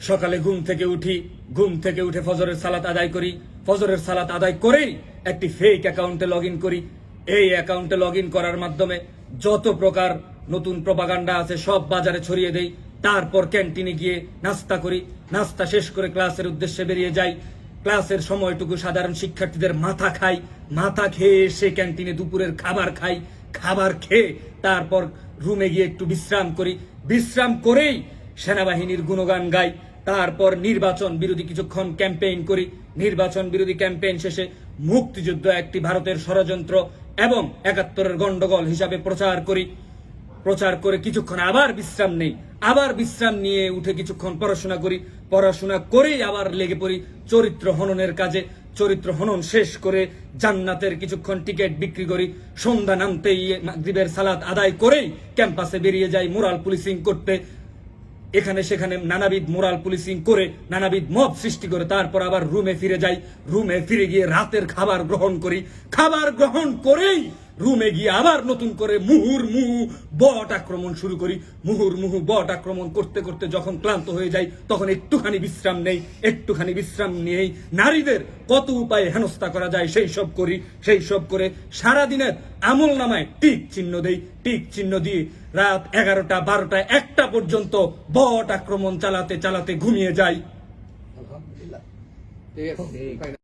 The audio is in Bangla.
সকালে ঘুম থেকে উঠে ফজরের সালাত আদায় করি, ফজরের সালাত আদায় করেই একটি ফেক অ্যাকাউন্টে লগ ইন করি। এই অ্যাকাউন্টে লগ ইন করার মাধ্যমে যত প্রকার নতুন প্রপাগান্ডা আছে সব বাজারে ছড়িয়ে দেই। তারপর ক্যান্টিনে গিয়ে নাস্তা করি, নাস্তা শেষ করে ক্লাসের উদ্দেশ্যে বেরিয়ে যাই। ক্লাসের সময়টুকু সাধারণ শিক্ষার্থীদের মাথা খাই, মাথা খেয়ে এসে ক্যান্টিনে দুপুরের খাবার খাই, খাবার খেয়ে তারপর রুমে গিয়ে একটু বিশ্রাম করি, বিশ্রাম করেই সেনাবাহিনীর গুণগান গাই। তারপর নির্বাচন বিরোধী কিছুক্ষণ ক্যাম্পেইন করি, নির্বাচন বিরোধী ক্যাম্পেইন শেষে মুক্তিযুদ্ধ একটি ভারতের ষড়যন্ত্র এবং ৭১-এর গন্ডগোল হিসাবে প্রচার করি। প্রচার করে কিছুক্ষণ আবার বিশ্রাম নেই, আবার বিশ্রাম নিয়ে উঠে কিছুক্ষণ পড়াশোনা করি, পড়াশোনা করেই আবার লেগে পড়ি চরিত্র হননের কাজে। চরিত্র হনন শেষ করে জান্নাতের কিছুক্ষণ টিকিট বিক্রি করি। সন্ধ্যা নামতেই মাগরিবের সালাত আদায় করেই ক্যাম্পাসে বেরিয়ে যাই মোরাল পুলিশিং করতে। এখানে সেখানে নানাবিধ মোরাল পুলিশিং করে নানাবিধ মব সৃষ্টি করে তারপর আবার রুমে ফিরে যাই। রুমে ফিরে গিয়ে রাতের খাবার গ্রহণ করি, খাবার গ্রহণ করেই রুমে গিয়ে আবার নতুন করে মুহুর্মুহু বট আক্রমণ শুরু করি। মুহুর্মুহু বট আক্রমণ করতে করতে যখন ক্লান্ত হয়ে যাই তখন একটুখানি বিশ্রাম নেই, একটুখানি বিশ্রাম নিয়েই নারীদের কত উপায়ে হেনস্থা করা যায় সেই সব করি। সেই সব করে সারাদিনের আমল নামায় টিক চিহ্ন দেই, টিক চিহ্ন দিয়ে রাত ১১টা ১২টা ১টা পর্যন্ত বট আক্রমণ চালাতে চালাতে ঘুমিয়ে যাই। আলহামদুলিল্লাহ। ঠিক আছে।